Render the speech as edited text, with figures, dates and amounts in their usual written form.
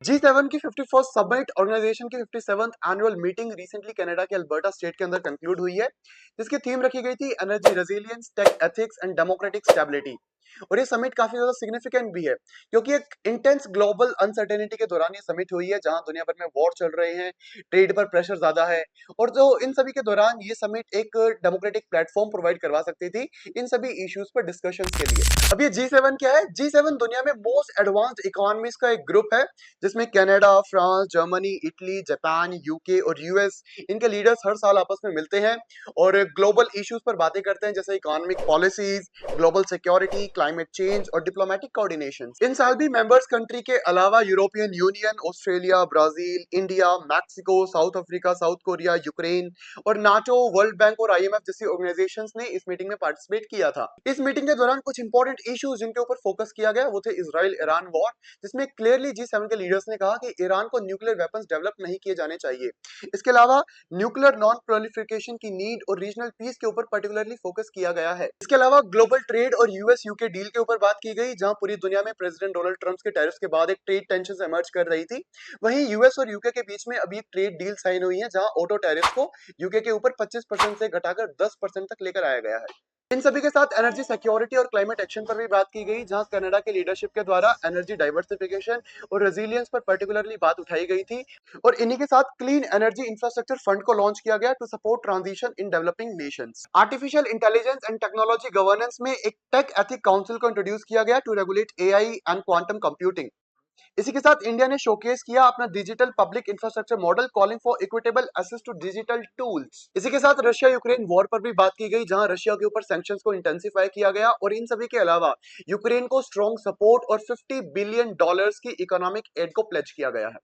G7 की 51st summit organisation की 57th annual meeting recently Canada के अल्बर्टा स्टेट के अंदर कंक्लूड हुई है, जिसकी थीम रखी गई थी energy resilience, tech ethics and democratic stability. और ये समिट काफी ज्यादा सिग्निफिकेंट भी है, क्योंकि एक इंटेंस ग्लोबल अनसर्टेनिटी के दौरान ये समिट हुई है, जहां दुनिया भर में वॉर चल रहे हैं, ट्रेड पर प्रेशर ज्यादा है। और जो इन सभी के दौरान ये समिट एक डेमोक्रेटिक प्लेटफॉर्म प्रोवाइड करवा सकती थी इन सभी इश्यूज पर डिस्कशंस के लिए। अब ये G7 क्या है? G7 दुनिया में मोस्ट एडवांस्ड इकोनॉमीज का एक ग्रुप है, जिसमें Canada, France, Germany, Italy, Japan, UK और यूएस, इनके लीडर्स हर साल आपस में मिलते हैं और ग्लोबल इश्यूज पर बातें करते हैं, जैसे economic policies, global security, climate change और डिप्लोमेटिक कोऑर्डिनेशन। इन साल भी मेंबर्स कंट्री के अलावा European union, Australia, Brazil, India, Mexico, south Africa, south Korea, Ukraine और नाटो, वर्ल्ड बैंक और आईएमएफ जैसी ऑर्गेनाइजेशंस ने इस मीटिंग में पार्टिसिपेट किया था। इस मीटिंग के दौरान कुछ इंपॉर्टेंट इश्यूज जिनके ऊपर फोकस किया गया वो थे इजराइल ईरान वॉर, जिसमें क्लियरली G7 के लीडर्स ने कहा कि ईरान को न्यूक्लियर वेपन्स डेवलप नहीं किए जाने चाहिए। इसके अलावा न्यूक्लियर नॉन प्रोलिफरेशन की नीड और रीजनल पीस के ऊपर पर्टिकुलरली फोकस किया गया है। इसके अलावा ग्लोबल ट्रेड और यूएस यूके डील के ऊपर बात की गई, जहां पूरी दुनिया में प्रेसिडेंट डोनाल्ड ट्रंप के टैरिफ्स के बाद एक ट्रेड टेंशन इमर्ज कर रही थी। वहीं यूएस और यूके के बीच में अभी एक ट्रेड डील साइन हुई है, जहां ऑटो टैरिफ को यूके के ऊपर 25% से घटाकर 10% तक लेकर आया गया है। इन सभी के साथ एनर्जी सिक्योरिटी और क्लाइमेट एक्शन पर भी बात की गई, जहां कनाडा के लीडरशिप के द्वारा एनर्जी डाइवर्सिफिकेशन और रेजिलियंस पर पर्टिकुलरली बात उठाई गई थी। और इन्हीं के साथ क्लीन एनर्जी इंफ्रास्ट्रक्चर फंड को लॉन्च किया गया to support transition in developing nations. Artificial intelligence and technology governance में एक टेक एथिक काउंसिल को इंट्रोड्यूस किया गया to regulate AI and quantum computing. इसी के साथ इंडिया ने शोकेस किया अपना digital public infrastructure model, calling for equitable access to digital tools. इसी के साथ रशिया यूक्रेन वॉर पर भी बात की गई, जहां रशिया के ऊपर सैंक्शंस को इंटेंसिफाई किया गया और इन सभी के अलावा यूक्रेन को स्ट्रॉन्ग सपोर्ट और $50 बिलियन की इकोनॉमिक एड को प्लेज किया गया है।